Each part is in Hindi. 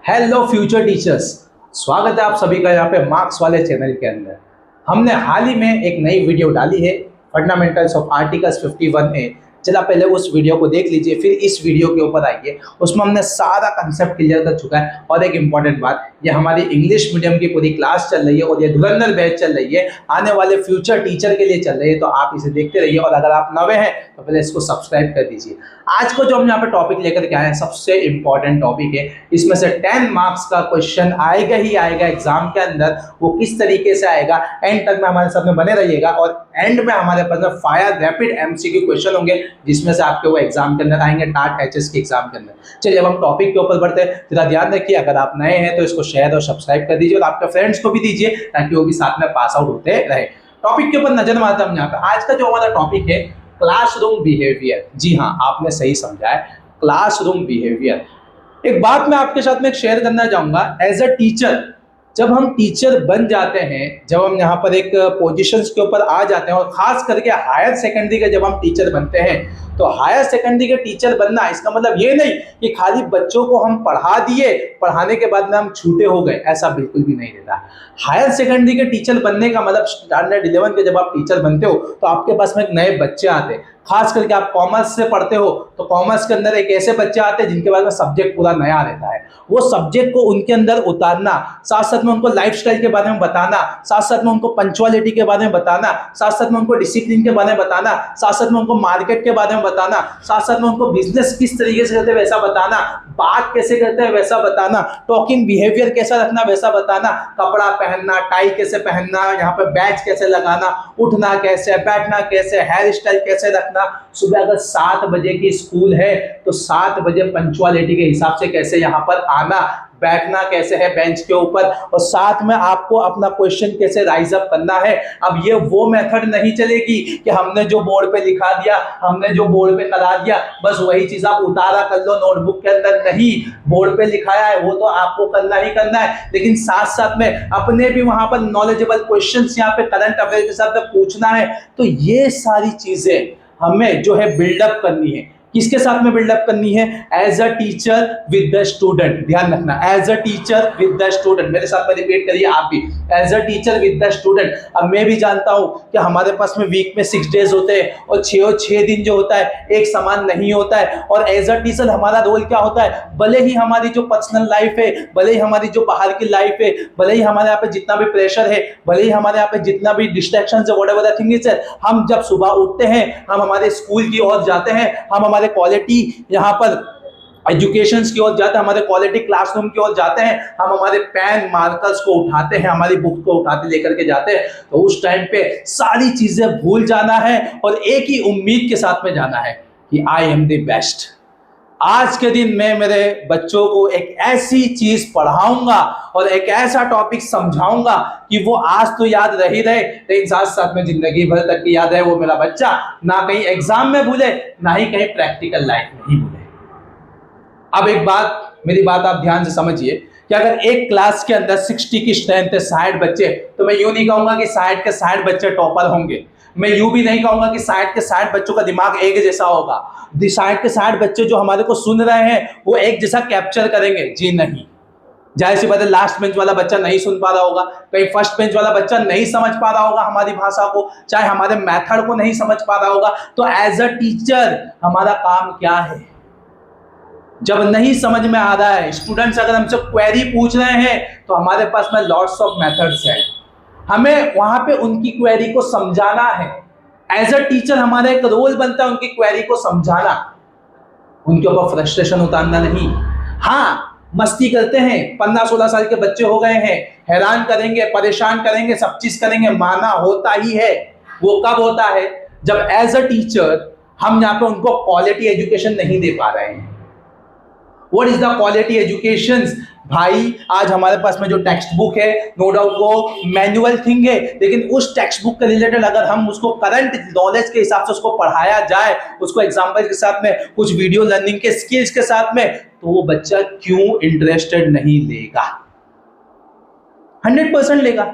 हेलो फ्यूचर टीचर्स, स्वागत है आप सभी का यहाँ पे मार्क्स वाले चैनल के अंदर। हमने हाल ही में एक नई वीडियो डाली है, फंडामेंटल्स ऑफ आर्टिकल्स 51A। चला पहले उस वीडियो को देख लीजिए, फिर इस वीडियो के ऊपर आइए। उसमें हमने सारा कंसेप्ट क्लियर कर चुका है। और एक इंपॉर्टेंट बात, ये हमारी इंग्लिश मीडियम की पूरी क्लास चल रही है और ये धुरंधर बैच चल रही है, आने वाले फ्यूचर टीचर के लिए चल रही है। तो आप इसे देखते रहिए और अगर आप नए हैं तो पहले इसको सब्सक्राइब कर दीजिए। आज को जो हम यहाँ पे टॉपिक लेकर के आए हैं, सबसे इंपॉर्टेंट टॉपिक है। इसमें से 10 मार्क्स का क्वेश्चन आएगा ही आएगा एग्जाम के अंदर। वो किस तरीके से आएगा, एंड तक में हमारे साथ में बने रहिएगा। और एंड में हमारे पास में फायर रैपिड एमसीक्यू क्वेश्चन होंगे, जिसमें से आपके वो एग्जाम के अंदर आएंगे, टाट एचएस के एग्जाम के अंदर। चलिए अब हम टॉपिक के ऊपर बढ़ते हैं। जरा ध्यान रखिए, अगर आप नए हैं तो इसको शेयर और सब्सक्राइब कर दीजिए और आपके फ्रेंड्स को भी दीजिए, ताकि वो भी साथ में पास आउट होते रहे। टॉपिक के ऊपर नजर मारते हैं हम यहाँ पे। आज का जो हमारा टॉपिक है, क्लासरूम बिहेवियर। जी हाँ, आपने सही समझा है, क्लासरूम बिहेवियर। एक बात मैं आपके साथ में शेयर करना चाहूंगा। एज अ टीचर, जब हम टीचर बन जाते हैं, जब हम यहाँ पर एक पोजीशंस के ऊपर आ जाते हैं, और खास करके हायर सेकेंडरी के जब हम टीचर बनते हैं, तो हायर सेकेंडरी के टीचर बनना इसका मतलब ये नहीं कि खाली बच्चों को हम पढ़ा दिए, पढ़ाने के बाद में हम छूटे हो गए, ऐसा बिल्कुल भी नहीं रहता। हायर सेकेंडरी के टीचर बनने का मतलब स्टैंडर्ड 11 के जब आप टीचर बनते हो तो आपके पास में एक नए बच्चे आते हैं। खास करके आप कॉमर्स से पढ़ते हो तो कॉमर्स के अंदर एक ऐसे बच्चे आते हैं जिनके पास में सब्जेक्ट पूरा नया रहता है। वो सब्जेक्ट को उनके अंदर उतारना, साथ साथ में उनको लाइफस्टाइल के बारे में बताना, साथ साथ में उनको पंक्चुअलिटी के बारे में बताना, साथ साथ में उनको डिसिप्लिन के बारे में बताना, साथ साथ में उनको मार्केट के बारे में बताना, साथ साथ में उनको बिजनेस किस तरीके से करते हैं वैसा बताना, बात कैसे करते हैं वैसा बताना, टॉकिंग बिहेवियर कैसा रखना वैसा बताना, कपड़ा पहनना, टाई कैसे पहनना, यहाँ पे बैच कैसे लगाना, उठना कैसे, बैठना कैसे, हेयर स्टाइल कैसे रखना। सुबह अगर 7 बजे की स्कूल है तो 7 बजे पंक्चुअलिटी के हिसाब से कैसे यहाँ पर आना, बैठना कैसे है बेंच के ऊपर, और साथ में आपको अपना क्वेश्चन कैसे राइज अप करना है। अब ये वो मेथड नहीं चलेगी कि हमने जो बोर्ड पे लिखा दिया, हमने जो बोर्ड पे करा दिया, बस वही चीज आप उतारा कर लो नोटबुक के अंदर। नहीं, बोर्ड पे लिखाया है वो तो आपको करना ही करना है, लेकिन साथ साथ में अपने भी वहां पर नॉलेजेबल क्वेश्चंस यहाँ पे करंट अफेयर के साथ में पूछना है। तो ये सारी चीजें हमें जो है बिल्डअप करनी है। किसके साथ में बिल्डअप करनी है? As a teacher with the student. ध्यान रखना, as a teacher with the student. मेरे साथ में रिपीट करिए आप भी, as a teacher with the student. अब मैं भी जानता हूं कि हमारे पास में वीक में 6 डेज होते हैं और 6 दिन जो होता है एक समान नहीं होता है। और एज अ टीचर हमारा रोल क्या होता है? भले ही हमारी जो पर्सनल लाइफ है, भले ही हमारी जो बाहर की लाइफ है, भले ही हमारे यहाँ पे जितना भी प्रेशर है, भले ही हमारे यहाँ पे जितना भी डिस्ट्रैक्शन है, व्हाटएवर द थिंग इज, हम जब सुबह उठते हैं, हम हमारे स्कूल की ओर जाते हैं, हम हमारे क्वालिटी यहाँ पर एजुकेशन की ओर जाते हैं, हमारे क्वालिटी क्लासरूम की ओर जाते हैं, हम हमारे पेन मार्कर्स को उठाते हैं, हमारी बुक को उठाते लेकर के जाते हैं। तो उस टाइम पे सारी चीजें भूल जाना है और एक ही उम्मीद के साथ में जाना है कि आई एम द बेस्ट। आज के दिन मैं मेरे बच्चों को एक ऐसी चीज पढ़ाऊंगा और एक ऐसा टॉपिक समझाऊंगा कि वो आज तो याद रही रहे, लेकिन साथ साथ में जिंदगी भर तक की याद है वो मेरा बच्चा ना कहीं एग्जाम में भूले, ना ही कहीं प्रैक्टिकल लाइफ में ही भूले। अब एक बात, मेरी बात आप ध्यान से समझिए कि अगर एक क्लास के अंदर 60 की स्ट्रेंथ है, 60 बच्चे, तो मैं यूं नहीं कहूंगा कि 60 के 60 बच्चे टॉपर होंगे। मैं यूं भी नहीं कहूंगा कि 60 के 60 बच्चों का दिमाग एक जैसा होगा। 60 के 60 बच्चे जो हमारे को सुन रहे हैं वो एक जैसा कैप्चर करेंगे? जी नहीं। जाहिर सी बात है, लास्ट बेंच वाला बच्चा नहीं सुन पा रहा होगा, कहीं फर्स्ट बेंच वाला बच्चा नहीं समझ पा रहा होगा हमारी भाषा को, चाहे हमारे मेथड को नहीं समझ पा रहा होगा। तो एज अ टीचर हमारा काम क्या है? जब नहीं समझ में आ रहा है, स्टूडेंट्स अगर हमसे क्वेरी पूछ रहे हैं, तो हमारे पास में लॉट्स ऑफ मेथड्स हैं। हमें वहां पे उनकी क्वेरी को समझाना है। एज अ टीचर हमारा एक रोल बनता है उनकी क्वेरी को समझाना, उनके ऊपर फ्रस्ट्रेशन उतारना नहीं। हाँ, मस्ती करते हैं, 15-16 साल के बच्चे हो गए हैं, हैरान करेंगे, परेशान करेंगे, सब चीज करेंगे, माना होता ही है। वो कब होता है? जब एज अ टीचर हम यहाँ पे उनको क्वालिटी एजुकेशन नहीं दे पा रहे हैं। What is the quality education? भाई, आज हमारे पास में जो टेक्स्ट बुक है, नो डाउट वो मैनुअल थिंग है, लेकिन उस टेक्स्ट बुक के रिलेटेड अगर हम उसको करंट नॉलेज के हिसाब से उसको पढ़ाया जाए, उसको एग्जाम्पल के साथ में, कुछ वीडियो लर्निंग के स्किल्स के साथ में, तो वो बच्चा क्यों इंटरेस्टेड नहीं लेगा? 100% लेगा।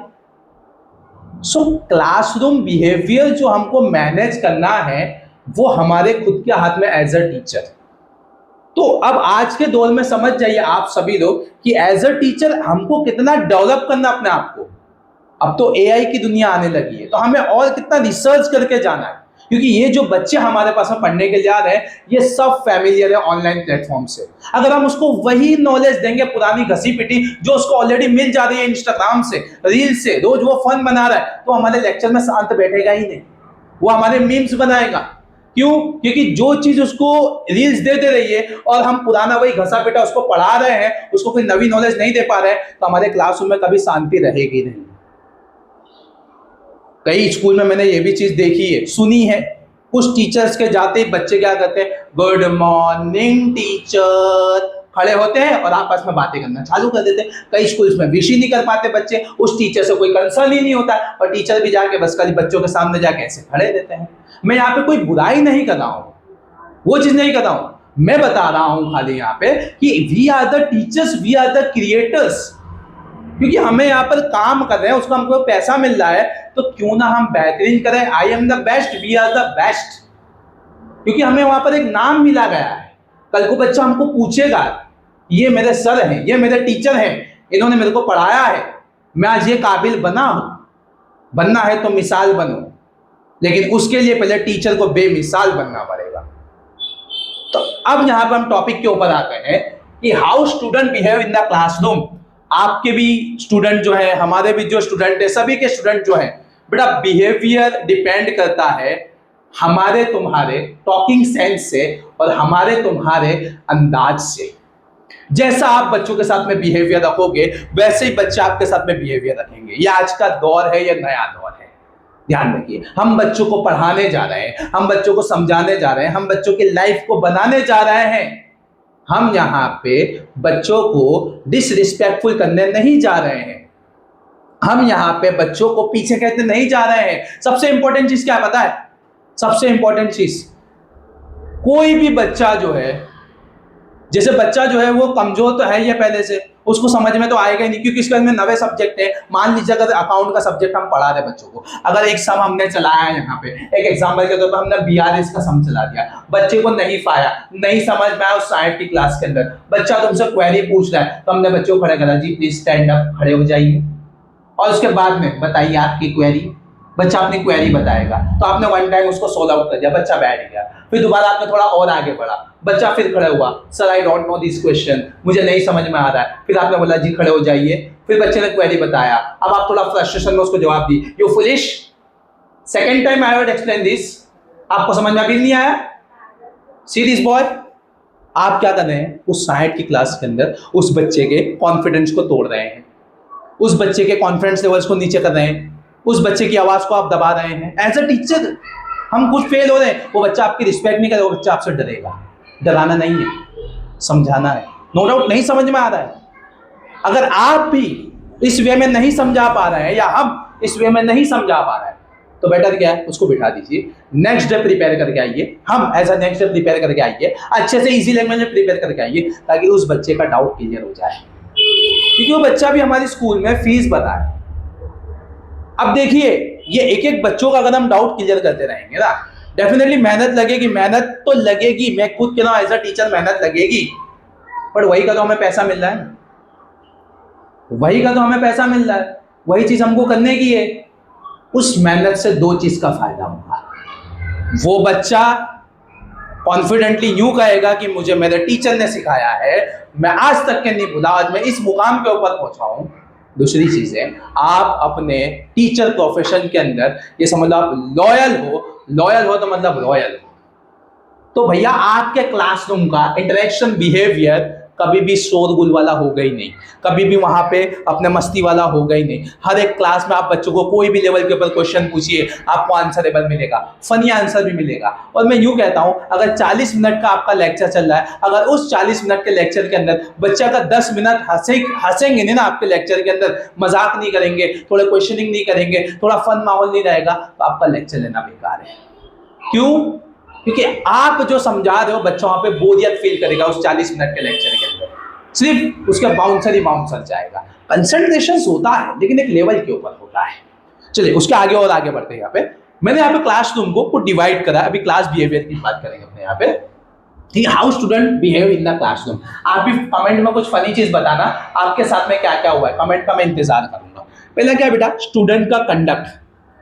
सो क्लासरूम बिहेवियर जो हमको मैनेज करना है वो हमारे खुद के हाथ में एज अ टीचर। तो अब आज के दौर में समझ जाइए आप सभी लोग कि एज अ टीचर हमको कितना डेवलप करना अपने आप को। अब तो एआई की दुनिया आने लगी है, तो हमें और कितना रिसर्च करके जाना है, क्योंकि ये जो बच्चे हमारे पास में पढ़ने के लिए आ रहे हैं ये सब फैमिलियर है ऑनलाइन प्लेटफॉर्म से। अगर हम उसको वही नॉलेज देंगे पुरानी घसी पिटी जो उसको ऑलरेडी मिल जा रही है इंस्टाग्राम से, रील से, रोज वो फन बना रहा है, तो हमारे लेक्चर में शांत बैठेगा ही नहीं, वो हमारे मीम्स बनाएगा। क्यों? क्योंकि जो चीज उसको रील्स दे दे रही है और हम पुराना वही घसा पिटा उसको पढ़ा रहे हैं, उसको कोई नवी नॉलेज नहीं दे पा रहे हैं, तो हमारे क्लासरूम में कभी शांति रहेगी नहीं। कई स्कूल में मैंने ये भी चीज देखी है, सुनी है, कुछ टीचर्स के जाते ही बच्चे क्या करते हैं, गुड मॉर्निंग टीचर, खड़े होते हैं और आपस में बातें करना चालू कर देते हैं। कई स्कूल्स में विश ही नहीं कर पाते बच्चे, उस टीचर से कोई कंसर्न ही नहीं होता है, और टीचर भी जाके बस खाली बच्चों के सामने जाके ऐसे खड़े रहते हैं। मैं यहाँ पे कोई बुराई नहीं कर रहा हूँ, वो चीज नहीं कर रहा हूं, मैं बता रहा हूं खाली यहाँ पे कि we are the teachers, we are the creators. क्योंकि हमें यहाँ पर काम कर रहे हैं, उसका हमको पैसा मिल रहा है, तो क्यों ना हम बेहतरीन करें। I am the best, we are the best, क्योंकि हमें वहां पर एक नाम मिला गया है। कल को बच्चा हमको पूछेगा, ये मेरे सर हैं, ये मेरे टीचर हैं, इन्होंने मेरे को पढ़ाया है, मैं आज ये काबिल बना हूं। बनना है तो मिसाल बनो, लेकिन उसके लिए पहले टीचर को बेमिसाल बनना पड़ेगा। तो अब यहां पर हम टॉपिक के ऊपर आते हैं कि how student behave in the classroom. आपके भी स्टूडेंट जो है, हमारे भी जो स्टूडेंट है, सभी के स्टूडेंट जो है, बेटा बिहेवियर डिपेंड करता है हमारे तुम्हारे टॉकिंग सेंस से और हमारे तुम्हारे अंदाज से। जैसा आप बच्चों के साथ में बिहेवियर रखोगे वैसे ही बच्चे आपके साथ में बिहेवियर रखेंगे। ये आज का दौर है, ये नया दौर है, ध्यान रखिए। हम बच्चों को पढ़ाने जा रहे हैं, हम बच्चों को समझाने जा रहे हैं, हम बच्चों की लाइफ को बनाने जा रहे हैं। हम यहाँ पे बच्चों को डिसरिस्पेक्टफुल करने नहीं जा रहे हैं, हम यहाँ पे बच्चों को पीछे कहते नहीं जा रहे हैं। सबसे इंपॉर्टेंट चीज क्या पता है? सबसे इंपॉर्टेंट चीज, कोई भी बच्चा जो है, जैसे बच्चा जो है वो कमजोर तो है ही पहले से, उसको समझ में तो आएगा ही नहीं, क्योंकि इसके में नवे सब्जेक्ट है। मान लीजिए अगर अकाउंट का सब्जेक्ट हम पढ़ा रहे बच्चों को, अगर एक सम हमने चलाया है, यहाँ पे एक एग्जाम्पल के तौर पर हमने BRS का सम चला दिया, बच्चे को नहीं पाया, नहीं समझ में आया उस साइड की क्लास के अंदर, बच्चा तुमसे क्वेरी पूछ रहा है, तो हमने बच्चों को खड़े करा, जी प्लीज स्टैंड अप, खड़े हो जाइए, और उसके बाद में बताइए आपकी क्वेरी। बच्चा अपनी क्वेरी बताएगा, तो आपने वन टाइम उसको सोल्व आउट कर दिया, बच्चा बैठ गया। फिर दोबारा आपने थोड़ा और आगे बढ़ा, बच्चा फिर खड़ा हुआ, sir I don't know this question, मुझे नहीं समझ में आ रहा है। फिर आपने बोला जी खड़े हो जाइए, फिर बच्चे ने क्वेरी बताया, अब आप थोड़ा फ्रस्ट्रेशन में उसको जवाब दी, you foolish, second time I would explain this, आपको समझ में अभी नहीं आया, सी दिस बॉय। आप क्या कर रहे हैं? उस साइड की क्लास के अंदर उस बच्चे के कॉन्फिडेंस को तोड़ रहे हैं, उस बच्चे के कॉन्फिडेंस लेवल्स को नीचे कर रहे हैं, उस बच्चे की आवाज को आप दबा रहे हैं। एज अ टीचर हम कुछ फेल हो रहे हैं, वो बच्चा आपकी रिस्पेक्ट नहीं करेगा, वो बच्चा आपसे डरेगा। डराना नहीं है, समझाना है। नो डाउट नहीं समझ में आ रहा है, अगर आप भी इस वे में नहीं समझा पा रहे हैं या हम इस वे में नहीं समझा पा रहे हैं, तो बेटर क्या है, उसको बिठा दीजिए, नेक्स्ट डे प्रिपेयर करके आइए। हम as a next day prepare करके आइए, अच्छे से इजी लैंग्वेज में प्रिपेयर करके आइए, ताकि उस बच्चे का डाउट क्लियर हो जाए, क्योंकि वो बच्चा भी हमारे स्कूल में फीस भरा है। अब देखिए, ये एक एक बच्चों का अगर हम डाउट क्लियर करते रहेंगे ना, डेफिनेटली मेहनत लगेगी, मेहनत तो लगेगी, मैं खुद कह रहा हूं एज अ टीचर मेहनत लगेगी, बट वही का तो हमें पैसा मिल रहा है, वही का तो हमें पैसा मिल रहा है, वही चीज हमको करने की है। उस मेहनत से दो चीज का फायदा होगा, वो बच्चा कॉन्फिडेंटली यूं कहेगा कि मुझे मेरे टीचर ने सिखाया है, मैं आज तक के नहीं भूला, आज मैं इस मुकाम के ऊपर पहुंचा हूं। दूसरी चीज है, आप अपने टीचर प्रोफेशन के अंदर ये समझ लो आप लॉयल हो तो मतलब रॉयल हो। तो भैया आपके क्लासरूम का इंटरेक्शन बिहेवियर कभी भी शोरगुल वाला होगा ही नहीं, कभी भी वहां पे अपने मस्ती वाला होगा ही नहीं। हर एक क्लास में आप बच्चों को कोई भी लेवल के ऊपर क्वेश्चन पूछिए, आपको आंसरेबल मिलेगा, फनी आंसर भी मिलेगा। और मैं यूं कहता हूं, अगर 40 मिनट का आपका लेक्चर चल रहा है, अगर उस 40 मिनट के लेक्चर के अंदर बच्चा का 10 मिनट हंसेंगे नहीं ना आपके लेक्चर के अंदर, मजाक नहीं करेंगे, थोड़ा क्वेश्चनिंग नहीं करेंगे, थोड़ा फन माहौल नहीं रहेगा, तो आपका लेक्चर लेना बेकार है। क्यों? क्योंकि आप जो समझा रहे हो बच्चा वहां पे बोरियत फील करेगा उस 40 मिनट के लेक्चर के अंदर, सिर्फ उसका बाउंसर ही बाउंसर जाएगा। कंसंट्रेशन होता है लेकिन एक लेवल के ऊपर होता है। चलिए उसके आगे और आगे बढ़ते हैं। यहाँ पे मैंने यहाँ पे क्लासरूम को डिवाइड करा, अभी क्लास बिहेवियर की बात करेंगे अपने यहाँ पे। ठीक है, how student behave in the classroom. आप भी कमेंट में कुछ फनी चीज बताना, आपके साथ में क्या क्या हुआ है, कमेंट का मैं इंतजार करूंगा। पहला क्या है बेटा, स्टूडेंट का कंडक्ट।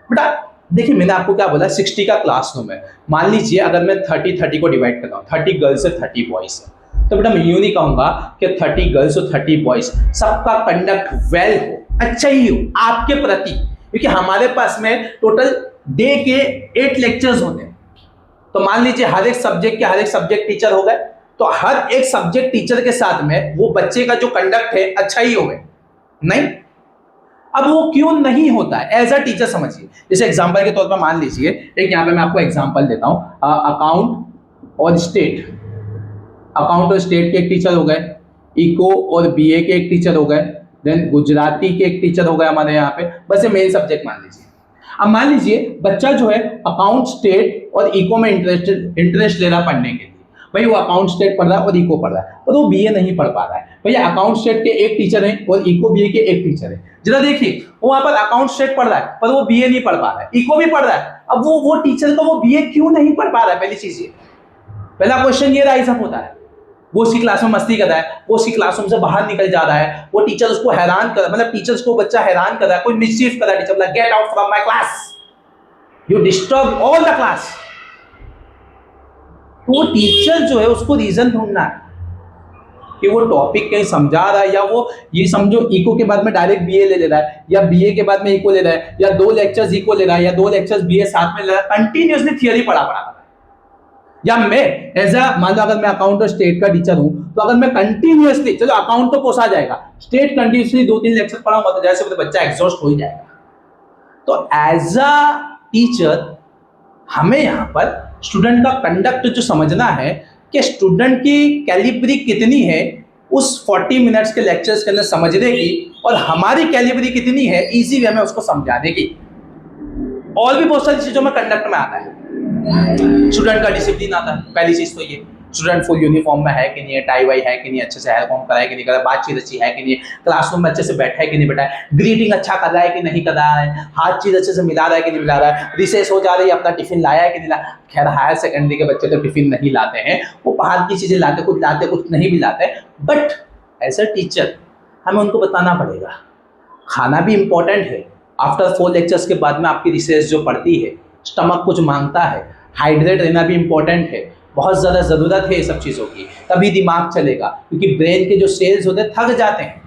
बेटा देखिए, मैंने आपको क्या बोला, 60 का क्लासरूम है। मान लीजिए अगर मैं 30 को डिवाइड करता हूँ, 30 गर्ल्स है 30 बॉयज है, तो बेटा मैं यूं नहीं कहूंगा कि 30 गर्ल्स और 30 बॉयज सबका कंडक्ट वेल हो, अच्छा ही हो आपके प्रति, क्योंकि हमारे पास में टोटल डे के 8 लेक्चर्स होते हैं। तो मान लीजिए हर एक सब्जेक्ट टीचर हो गए, तो हर एक सब्जेक्ट टीचर के साथ में वो बच्चे का जो कंडक्ट है अच्छा ही हो गए, नहीं। अब वो क्यों नहीं होता है, एज अ टीचर समझिए। जैसे एग्जांपल के तौर पर मान लीजिए, एक यहाँ पे मैं आपको एग्जांपल देता हूं, अकाउंट और स्टेट के एक टीचर हो गए, इको और बीए के एक टीचर हो गए, देन गुजराती के एक टीचर हो गए हमारे यहाँ पे, बस ये मेन सब्जेक्ट मान लीजिए। अब मान लीजिए बच्चा जो है अकाउंट स्टेट और इको में इंटरेस्ट ले रहा पढ़ने के लिए, भाई वो अकाउंट स्टेट पढ़ रहा है और इको पढ़ रहा है, पर वो बीए नहीं पढ़ पा रहा है। भैया अकाउंट स्टेट के एक टीचर है और इको बीए के एक टीचर है, जरा देखिए वो वहां पर अकाउंट स्टेट पढ़ रहा है पर वो बीए नहीं पढ़ पा रहा है, इको भी पढ़ रहा है। अब वो टीचर का वो बीए क्यों नहीं पढ़ पा रहा है, पहली चीज ये, पहला क्वेश्चन ये राइज अप होता है। वो उसकी क्लास में मस्ती कर रहा है, वो उसकी क्लासरूम से बाहर निकल जा रहा है, वो टीचर उसको हैरान कर, मतलब टीचर्स को बच्चा हैरान कर रहा है, कोई मिसचीफ कर रहा है, टीचर बोला get out from my class, you disturb all the class. तो वो टीचर जो है उसको रीजन ढूंढना है कि वो टॉपिक कहीं समझा रहा है, या वो ये समझो इको के बाद में डायरेक्ट बीए ले रहा है, या बीए के बाद में इको ले रहा है, या 2 लेक्चर्स इको ले रहा है, या 2 लेक्चर्स बीए साथ में ले रहा है, कंटिन्यूअसली थियरी पढ़ा रहा है। या मैं एज अ, मान लो अगर मैं अकाउंट और स्टेट का टीचर हूं, तो अगर मैं कंटिन्यूअसली, चलो अकाउंट तो पोसा जाएगा, स्टेट कंटिन्यूअसली 2-3 लेक्चर पढ़ाऊंगा तो जैसे बच्चा एग्जॉस्ट हो ही जाएगा। तो एज अ टीचर हमें यहाँ पर स्टूडेंट का कंडक्ट जो समझना है कि स्टूडेंट की कैलिबरी कितनी है उस 40 मिनट्स के लेक्चर्स के अंदर समझने की, और हमारी कैलिबरी कितनी है इजी वे में उसको समझाने की। और भी बहुत सारी चीजों में कंडक्ट में आता है। स्टूडेंट का डिसिप्लिन आता है, पहली चीज तो ये, स्टूडेंट फुल यूनिफॉर्म में है कि नहीं है, टाई वाई है कि नहीं, अच्छे से हेयर कॉम करा है कि नहीं करा, बातचीत अच्छी है कि नहीं, क्लासरूम में अच्छे से बैठा है कि नहीं बैठा है, ग्रीटिंग अच्छा कर रहा है कि नहीं कर रहा है, हाथ चीज अच्छे से मिला रहा है कि नहीं मिला रहा है, रिसेस हो जा रही है अपना टिफिन लाया है कि नहीं लाया। खैर हायर सेकेंडरी के बच्चे तो टिफिन नहीं लाते हैं, वो बाहर की चीजें लाते, कुछ नहीं भी लाते, बट एज अ टीचर हमें उनको बताना पड़ेगा। खाना भी इंपॉर्टेंट है, आफ्टर 4 लेक्चर्स के बाद में आपकी रिसेस जो पड़ती है, स्टमक कुछ मांगता है, हाइड्रेट रहना भी इंपॉर्टेंट है, बहुत ज़्यादा ज़रूरत है ये सब चीज़ों की, तभी दिमाग चलेगा, क्योंकि ब्रेन के जो सेल्स होते हैं थक जाते हैं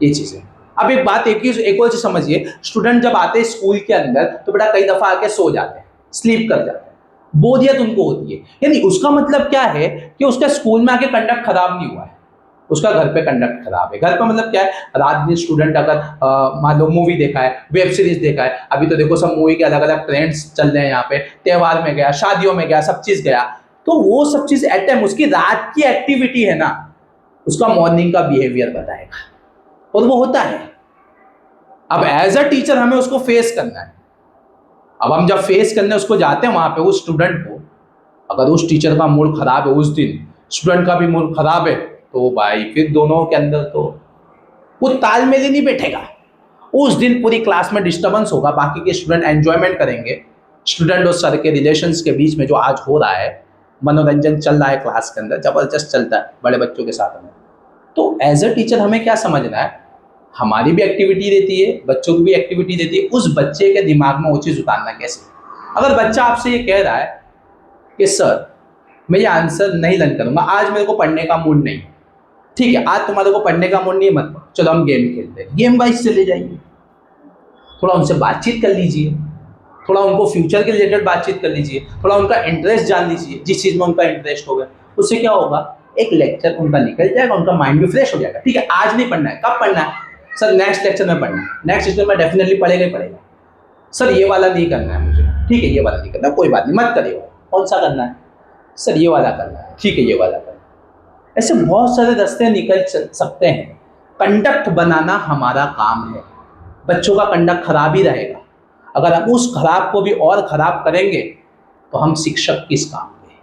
ये चीज़ें। अब एक बात, एक और चीज़ समझिए, स्टूडेंट जब आते हैं स्कूल के अंदर तो बेटा कई दफ़ा आके सो जाते हैं, स्लीप कर जाते हैं, बोरियत उनको होती है, यानी उसका मतलब क्या है कि उसका स्कूल में आके कंडक्ट खराब नहीं हुआ है, उसका घर पे कंडक्ट खराब है। घर पे मतलब क्या है, रात में स्टूडेंट अगर मान लो मूवी देखा है, वेब सीरीज देखा है, अभी तो देखो सब मूवी के अलग अलग ट्रेंड्स चल रहे हैं, यहाँ पे त्योहार में गया, शादियों में गया, सब चीज गया, तो वो सब चीज एट टाइम उसकी रात की एक्टिविटी है ना, उसका मॉर्निंग का बिहेवियर बताएगा, और वो होता है। अब एज अ टीचर हमें उसको फेस करना है। अब हम जब फेस करने उसको जाते हैं वहां पे उस स्टूडेंट को, अगर उस टीचर का मूड खराब है उस दिन, स्टूडेंट का भी मूड खराब है, तो भाई फिर दोनों के अंदर तो वो तालमेल ही नहीं बैठेगा। उस दिन पूरी क्लास में डिस्टर्बेंस होगा, बाकी के स्टूडेंट एंजॉयमेंट करेंगे, स्टूडेंट और सर के रिलेशंस के बीच में जो आज हो रहा है, मनोरंजन चल रहा है क्लास के अंदर, जबरदस्त चलता है बड़े बच्चों के साथ में। तो एज अ टीचर हमें क्या समझना है, हमारी भी एक्टिविटी रहती है, बच्चों की भी एक्टिविटी रहती है, उस बच्चे के दिमाग में वो चीज़ उतारना कैसे। अगर बच्चा आपसे ये कह रहा है कि सर मैं ये आंसर नहीं लर्न करूंगा, आज मेरे को पढ़ने का मूड नहीं, ठीक है आज तुम्हारे को पढ़ने का मूड नहीं, मत पढ़ो, चलो हम गेम खेलते हैं, गेम वाइज चले जाइए, थोड़ा उनसे बातचीत कर लीजिए, थोड़ा उनको फ्यूचर के रिलेटेड बातचीत कर लीजिए, थोड़ा उनका इंटरेस्ट जान लीजिए, जिस चीज़ में उनका इंटरेस्ट होगा, उससे क्या होगा, एक लेक्चर उनका निकल जाएगा, उनका माइंड भी फ्रेश हो जाएगा। ठीक है आज नहीं पढ़ना है, कब पढ़ना है, सर नेक्स्ट लेक्चर में पढ़ना है, नेक्स्ट लेक्चर में डेफिनेटली पढ़ेगा ही पढ़ेगा। सर ये वाला नहीं करना है मुझे, ठीक है ये वाला नहीं करना, कोई बात नहीं मत करिए, कौन सा करना है, सर ये वाला करना है, ठीक है ये वाला करना है। ऐसे बहुत सारे रास्ते निकल सकते हैं। कंडक्ट बनाना हमारा काम है, बच्चों का कंडक्ट खराब ही रहेगा, अगर हम उस खराब को भी और खराब करेंगे तो हम शिक्षक किस काम के।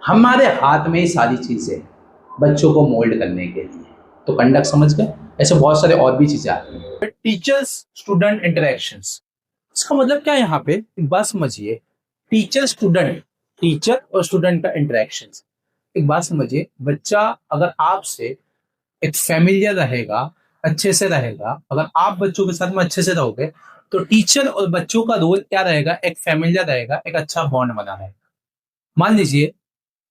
हमारे हाथ में ही सारी चीज़ें बच्चों को मोल्ड करने के लिए। तो कंडक्ट समझ गए, ऐसे बहुत सारे और भी चीज़ें आती हैं। टीचर्स स्टूडेंट इंटरेक्शंस, इसका मतलब क्या है यहाँ पे, एक बात समझिए, टीचर और स्टूडेंट का इंटरेक्शंस, एक बात समझिए, बच्चा अगर आपसे एक फैमिलियर रहेगा, अच्छे से रहेगा, अगर आप बच्चों के साथ में अच्छे से रहोगे, तो टीचर और बच्चों का रोल क्या रहेगा, एक फैमिलियर रहेगा, एक अच्छा बॉन्ड बना रहेगा। मान लीजिए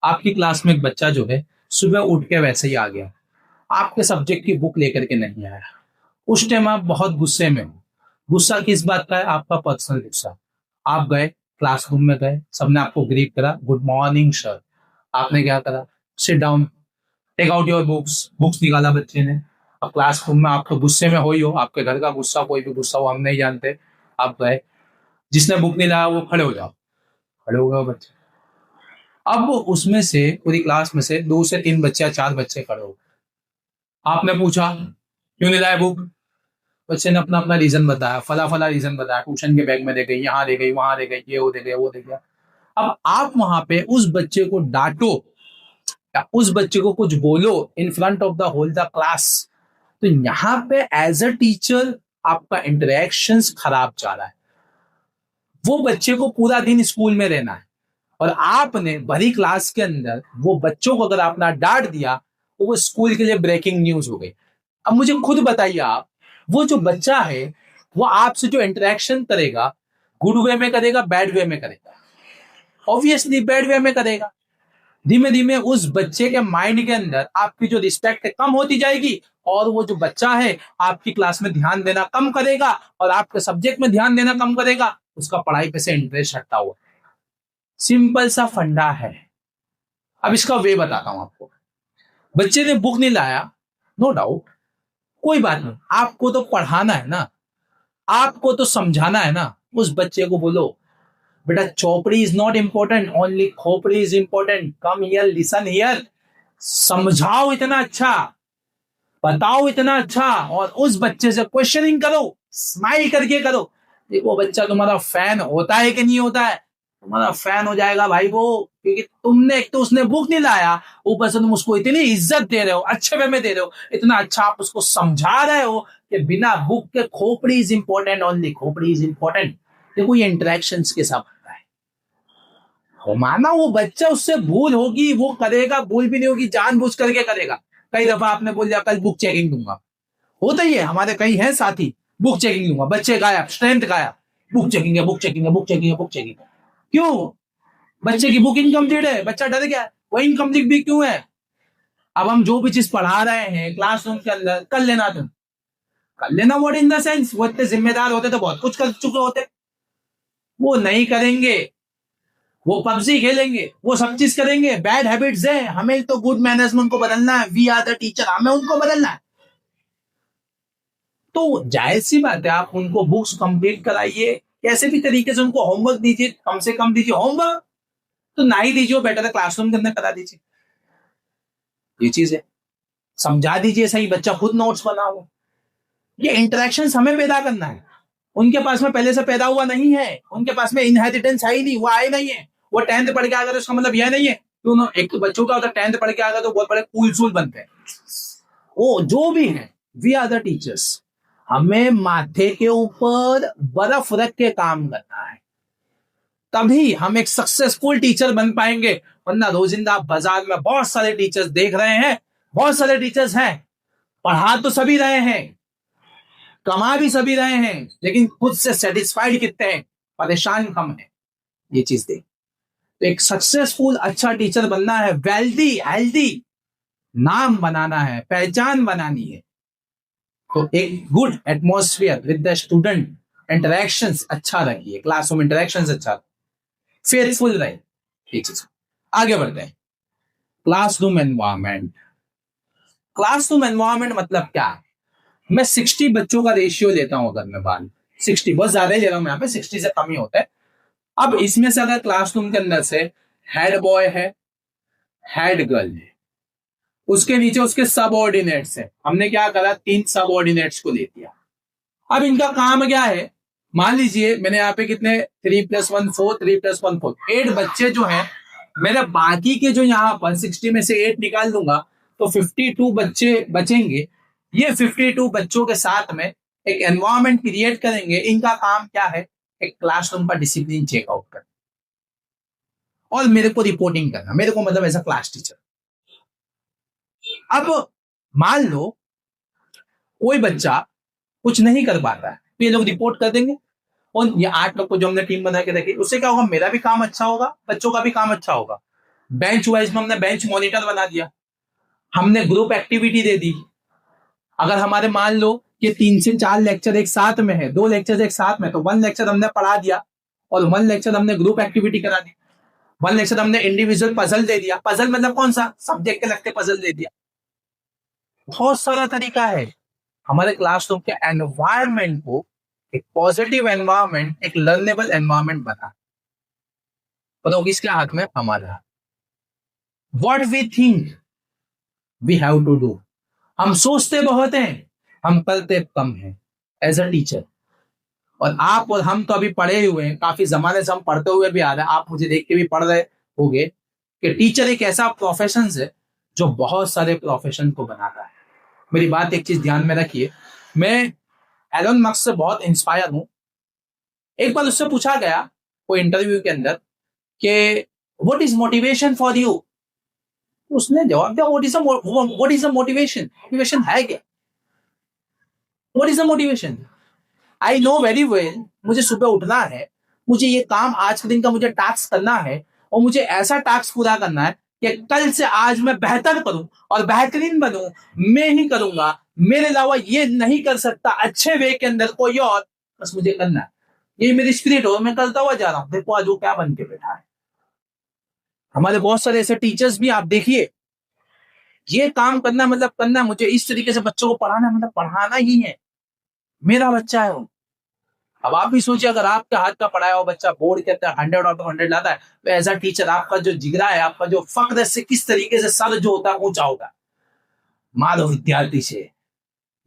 आपकी क्लास में एक बच्चा जो है सुबह उठ के वैसे ही आ गया, आपके सब्जेक्ट की बुक लेकर के नहीं आया, उस टाइम आप बहुत गुस्से में हो। गुस्सा किस बात का है? आपका पर्सनल गुस्सा। आप गए, क्लासरूम में गए, सबने आपको ग्रीट करा, गुड मॉर्निंग सर। आपने क्या करा? Sit down, take out your books. Books निकाला बच्चे ने। अब क्लासरूम में आप तो गुस्से में हो ही हो, आपके घर का गुस्सा, कोई भी गुस्सा हो, हम नहीं जानते। आप गए, जिसने बुक नहीं लाया वो खड़े हो जाओ। खड़े हो गए बच्चे। अब वो उसमें से, पूरी क्लास में से 2 से 3 बच्चे या 4 बच्चे खड़े हो गए। आपने पूछा क्यों नहीं लाया बुक? बच्चे ने अपना अपना रीजन बताया, फला फला रीजन बताया, ट्यूशन के बैग में दे गई, यहाँ दे गई, वहां दे गई, ये वो दे गया, वो दे गया। अब आप वहां पे उस बच्चे को डांटो या उस बच्चे को कुछ बोलो in front of the whole the class, तो यहाँ पे एज अ टीचर आपका इंटरेक्शन खराब जा रहा है। वो बच्चे को पूरा दिन स्कूल में रहना है और आपने भरी क्लास के अंदर वो बच्चों को अगर आपने डांट दिया तो वो स्कूल के लिए ब्रेकिंग न्यूज हो गई। अब मुझे खुद बताइए आप, वो जो बच्चा है वो आपसे जो इंटरेक्शन करेगा, गुड वे में करेगा, बैड वे में करेगा? ऑब्वियसली बैड वे में करेगा। धीमे धीमे उस बच्चे के माइंड के अंदर आपकी जो रिस्पेक्ट है कम होती जाएगी और वो जो बच्चा है आपकी क्लास में ध्यान देना कम करेगा और आपके सब्जेक्ट में ध्यान देना कम करेगा, उसका पढ़ाई पे से इंटरेस्ट हटता हुआ। सिंपल सा फंडा है। अब इसका वे बताता हूं आपको। बच्चे ने बुक नहीं लाया, नो डाउट, कोई बात नहीं, आपको तो पढ़ाना है ना, आपको तो समझाना है ना। उस बच्चे को बोलो, बेटा चौपड़ी इज नॉट इंपॉर्टेंट, ओनली खोपड़ी is important, come here, listen here. समझाओ इतना अच्छा, बताओ इतना अच्छा, और उस बच्चे से क्वेश्चनिंग करो, स्माइल करके करो। देखो बच्चा तुम्हारा फैन होता है कि नहीं होता है? तुम्हारा फैन हो जाएगा भाई वो, क्योंकि तुमने, एक तो उसने बुक नहीं लाया, ऊपर से तुम उसको इतनी इज्जत दे रहे हो, अच्छे वे में दे रहे हो, इतना अच्छा आप उसको समझा रहे हो कि बिना बुक के खोपड़ी इज इंपॉर्टेंट, ओनली खोपड़ी इज इंपॉर्टेंट। देखो ये इंटरेक्शन के साथ होता है। हो माना वो बच्चा, उससे भूल होगी, वो करेगा, भूल भी नहीं होगी, जानबूझ करके करेगा। कई दफा आपने बोल दिया कल बुक चेकिंग दूंगा, होता ही है, हमारे कई हैं साथी, बुक चेकिंग दूंगा, बच्चे गायब, स्ट्रेंथ गायब, बुक चेकिंग है, बुक चेकिंग है, बुक चेकिंग है, बुक चेकिंग। क्यों? बच्चे की बुक इनकम्प्लीट है, बच्चा डर गया, वो इनकम्प्लीट भी क्यों है? अब हम जो भी चीज पढ़ा रहे हैं क्लासरूम के अंदर, कर लेना तुम, कर लेना। व्हाट इन द सेंस, वो इतने जिम्मेदार होते तो बहुत कुछ कर चुके होते। वो नहीं करेंगे, वो पबजी खेलेंगे, वो सब चीज करेंगे। बैड हैबिट्स है, हमें तो गुड मैनेजमेंट को बदलना है, वी आर द टीचर, हमें उनको बदलना है। तो जाहिर सी बात है, आप उनको बुक्स कंप्लीट कराइए, कैसे भी तरीके से उनको होमवर्क दीजिए, कम से कम दीजिए होमवर्क, तो ना ही दीजिए, बेटर है क्लासरूम के अंदर करा दीजिए। ये चीज है, समझा दीजिए सही, बच्चा खुद नोट्स बनाओ। ये इंटरेक्शन हमें पैदा करना है, उनके पास में पहले से पैदा हुआ नहीं है, उनके पास में इनहेरिटेंस है ही नहीं, वो आए नहीं है। वो 10th पढ़ के आ गए तो उसका मतलब यह नहीं है तो एक तो बच्चों का होता है 10th पढ़ के आ गए तो बहुत बड़े कूल सूल बनते हैं। वो जो भी है, वी आर द टीचर्स, हमें माथे के ऊपर बर्फ रख के काम करना है, तभी हम एक सक्सेसफुल टीचर बन पाएंगे। वरना रोजिंदा बाजार में बहुत सारे टीचर्स देख रहे हैं, बहुत सारे टीचर्स हैं, पढ़ा तो सभी रहे हैं, कमा भी सभी रहे हैं, लेकिन खुद से सेटिस्फाइड कितने हैं, परेशान कम है। ये चीज देख, तो एक सक्सेसफुल अच्छा टीचर बनना है, वेल्दी हेल्दी नाम बनाना है, पहचान बनानी है, तो एक good atmosphere with the student, interactions अच्छा रखिए, क्लासरूम इंटरेक्शंस अच्छा, फेथफुल रहे। ये चीज आगे बढ़ते हैं। Classroom environment. क्लासरूम एनवायरमेंट मतलब क्या है? मैं 60 बच्चों का रेशियो लेता हूं, अगर मैं बात 60 बहुत ज्यादा ही ले रहा हूं, यहाँ पे 60 से कम ही होता है। अब इसमें से अगर क्लासरूम के अंदर से हेड बॉय है, हेड गर्ल है, उसके नीचे उसके सबऑर्डिनेट्स है, हमने क्या करा, 3 सबऑर्डिनेट्स को ले दिया। अब इनका काम क्या है? मान लीजिए मैंने यहाँ पे कितने 3 + 1 4, 3 + 1 4, 8 बच्चे जो हैं, मेरे बाकी के जो यहाँ पर 60 में से 8 निकाल दूंगा तो 52 बच्चे बचेंगे। ये 52 बच्चों के साथ में एक एनवायरनमेंट क्रिएट करेंगे। इनका काम क्या है? एक क्लासरूम का डिसिप्लिन चेकआउट करना और मेरे को रिपोर्टिंग करना, मेरे को मतलब एज अ क्लास टीचर। अब मान लो कोई बच्चा कुछ नहीं कर पाता है तो ये लोग रिपोर्ट कर देंगे, और ये 8 लोग को जो हमने टीम बना के रखी, उससे क्या होगा, मेरा भी काम अच्छा होगा, बच्चों का भी काम अच्छा होगा। बेंच वाइज में हमने बेंच मॉनिटर बना दिया, हमने ग्रुप एक्टिविटी दे दी। अगर हमारे मान लो कि 3 से 4 लेक्चर एक साथ में है, 2 लेक्चर एक साथ में, तो 1 लेक्चर हमने पढ़ा दिया और 1 लेक्चर हमने ग्रुप एक्टिविटी करा दी। 1 लेक्चर हमने इंडिविजुअल पजल दे दिया। पजल मतलब कौन सा, सब्जेक्ट के लगते पजल दे दिया। बहुत सारा तरीका है हमारे क्लासरूम के एनवायरमेंट को एक पॉजिटिव एनवायरमेंट, एक लर्नेबल एनवायरमेंट बना। तो किसके हाथ में, हमारा। What we think we have to do, हम सोचते बहुत हैं, हम करते कम हैं एज अ टीचर। और आप और हम तो अभी पढ़े हुए हैं, काफी जमाने से हम पढ़ते हुए भी आ रहे हैं, आप मुझे देख के भी पढ़ रहे होंगे कि टीचर एक ऐसा प्रोफेशन है जो बहुत सारे प्रोफेशन को बनाता है। मेरी बात एक चीज ध्यान में रखिए, मैं एलन मस्क से बहुत इंस्पायर हूं। एक बार उससे पूछा गया कोई इंटरव्यू के अंदर कि what is motivation for you, उसने जवाब दिया what is a motivation. Motivation है क्या, what is a motivation. I know very well, मुझे सुबह उठना है, मुझे ये काम आज के दिन का मुझे टास्क करना है, और मुझे ऐसा टास्क पूरा करना है कि कल से आज मैं बेहतर करूं और बेहतरीन बनूं, मैं ही करूंगा, मेरे अलावा ये नहीं कर सकता अच्छे वे के अंदर कोई और, बस मुझे करना है। ये मेरी स्पिरिट हो, मैं करता हुआ जा रहा हूं। देखो आज वो क्या बन के बैठा है। हमारे बहुत सारे ऐसे टीचर्स भी आप देखिए, ये काम करना मतलब करना, मुझे इस तरीके से बच्चों को पढ़ाना मतलब पढ़ाना ही है, मेरा बच्चा है वो। अब आप भी सोचिए, अगर आपके हाथ का पढ़ाया हुआ बच्चा बोर्ड के अंदर 100 आउट ऑफ 100 लाता है, तो एज अ टीचर आपका जो जिगरा है, आपका जो फक्र से किस तरीके से सर जो होता है ऊंचा होता है। माधव विद्यार्थी से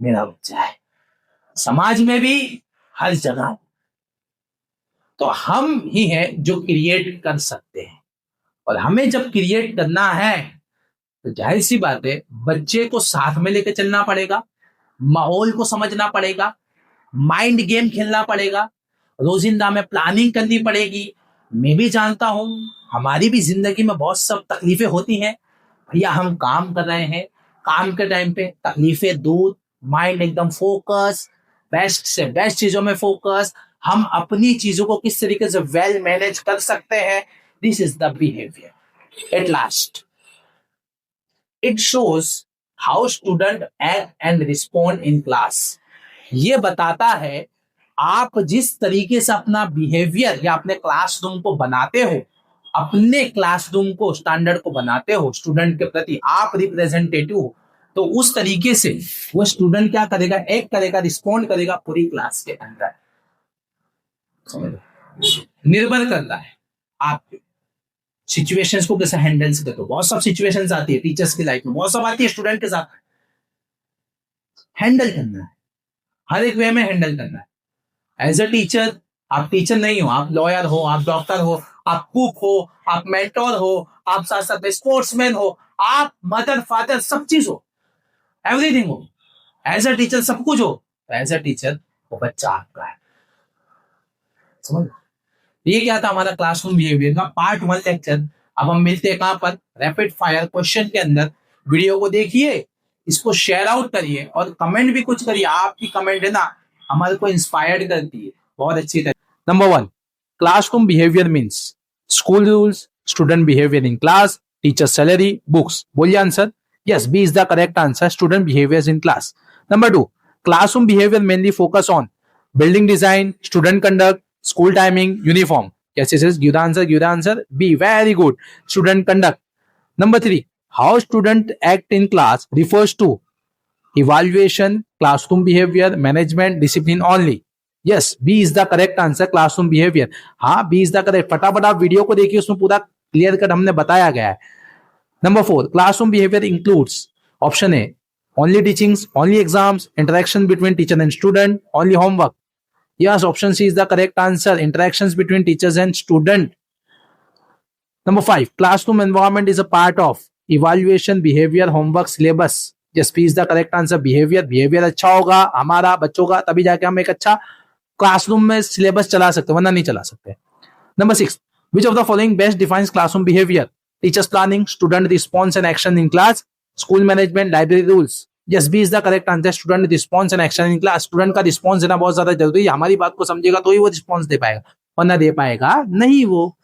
मेरा बच्चा है, समाज में भी हर जगह। तो हम ही हैं जो क्रिएट कर सकते हैं, और हमें जब क्रिएट करना है तो जाहिर सी बात है बच्चे को साथ में लेकर चलना पड़ेगा, माहौल को समझना पड़ेगा, माइंड गेम खेलना पड़ेगा, रोजिंदा में प्लानिंग करनी पड़ेगी। मैं भी जानता हूं हमारी भी जिंदगी में बहुत सब तकलीफें होती हैं भैया, हम काम कर रहे हैं, काम के टाइम पे तकलीफें दूर, माइंड एकदम फोकस, बेस्ट से बेस्ट चीजों में फोकस, हम अपनी चीजों को किस तरीके से वेल मैनेज कर सकते हैं। This is the behaviour. At last it shows how student act and respond in class. ये बताता है आप जिस तरीके से अपना बिहेवियर या अपने क्लासरूम को बनाते हो, अपने क्लासरूम को स्टैंडर्ड को बनाते हो, स्टूडेंट के प्रति आप रिप्रेजेंटेटिव हो, तो उस तरीके से वो स्टूडेंट क्या करेगा, एक्ट करेगा, रिस्पॉन्ड करेगा पूरी क्लास के अंदर। निर्भर करता है आप सिचुएशंस को कैसे हैंडल करते हो। बहुत सब सिचुएशंस आती है टीचर्स की लाइफ में, बहुत सब आती है स्टूडेंट के साथ, हैंडल करना है, हर एक वे में हैंडल करना है। एज अ टीचर, आप टीचर नहीं हो, आप लॉयर हो, आप डॉक्टर हो, आप कुक हो, आप मेंटोर हो, आप साथ साथ में स्पोर्ट्समैन हो, आप मदर फादर सब चीज हो, एवरीथिंग हो। एज अ टीचर सब कुछ हो, तो एज अ टीचर वो बच्चा आपका है। समझ, ये क्या था हमारा क्लासरूम बिहेवियर का पार्ट 1 लेक्चर। अब हम मिलते हैं कहां पर, रैपिड फायर क्वेश्चन के अंदर। वीडियो को देखिए, इसको शेयर आउट करिए और कमेंट भी कुछ करिए। आपकी कमेंट है ना हमारे को इंस्पायर्ड करती है बहुत अच्छी तरह। Number 1, classroom behaviour means school rules, student behaviour in class, teacher salary, books. बोलिए answer. Yes, B is the correct answer, student behaviour in class. Number 2, classroom behaviour mainly focus on building design, student conduct, school timing, uniform. Yes, yes, yes. Give the answer. Give the answer. B. Very good. Student conduct. Number 3. How student act in class refers to evaluation, classroom behavior, management, discipline only. Yes, B is the correct answer. Classroom behavior. हाँ, B is the correct. फटाफट आप वीडियो को देखिए, उसमें पूरा क्लियर कट हमने बताया गया है। Number 4. Classroom behavior includes option A, only teachings, only exams, interaction between teacher and student, only homework. Yes, option C is the correct answer. Interactions between teachers and student. Number 5, classroom environment is a part of evaluation, behavior, homework, syllabus. Yes, P is the correct answer. Behavior. Behavior अच्छा होगा हमारा बच्चों का, तभी जाके हम एक अच्छा क्लासरूम में सिलेबस चला सकते, वरना नहीं चला सकते। Number 6, which of the following best defines classroom behavior? Teachers planning, student response and action in class, school management, library rules. Yes, B is the correct answer. Student response and action in class. Student का रिस्पॉन्स देना बहुत ज्यादा जरूरी है। हमारी बात को समझेगा तो ही वो रिस्पॉन्स दे पाएगा, वरना दे पाएगा नहीं वो।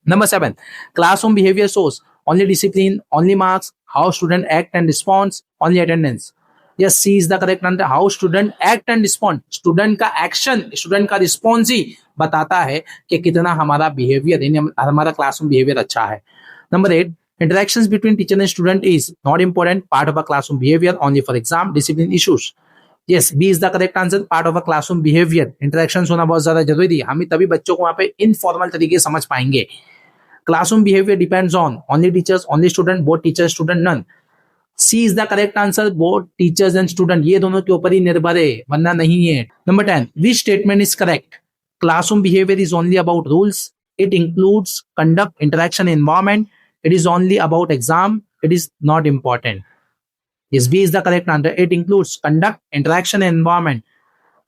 Number 7, classroom behavior shows only discipline, only marks, how student act and responds, only attendance. Yes, C is the correct answer. How student act and respond. Student का action, student का response ही बताता है कि कितना हमारा behavior, हमारा classroom behavior अच्छा है. Number 8, interactions between teacher and student is not important, part of a classroom behavior, only for exam, discipline issues. Yes, B is the correct answer. Part of a classroom behavior. Interactions होना बहुत ज्यादा जरूरी है, हम तभी बच्चों को वहाँ पे इनफॉर्मल तरीके से समझ पाएंगे. Classroom behavior depends on only teachers, only student, both teachers, student, none. C is the correct answer. Both teachers and student. ये दोनों के ऊपर ही निर्भर है, वरना नहीं है. Number 10. Which statement is correct? Classroom behavior is only about rules. It includes conduct, interaction, environment. It is only about exam. It is not important. Yes, B is the correct answer. It includes conduct, interaction, and environment.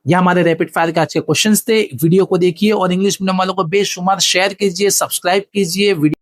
ये हमारे रैपिड फायर के आज के क्वेश्चंस थे. वीडियो को देखिए और इंग्लिश मीडियम वालों को बेशुमार शेयर कीजिए, सब्सक्राइब कीजिए. वीडियो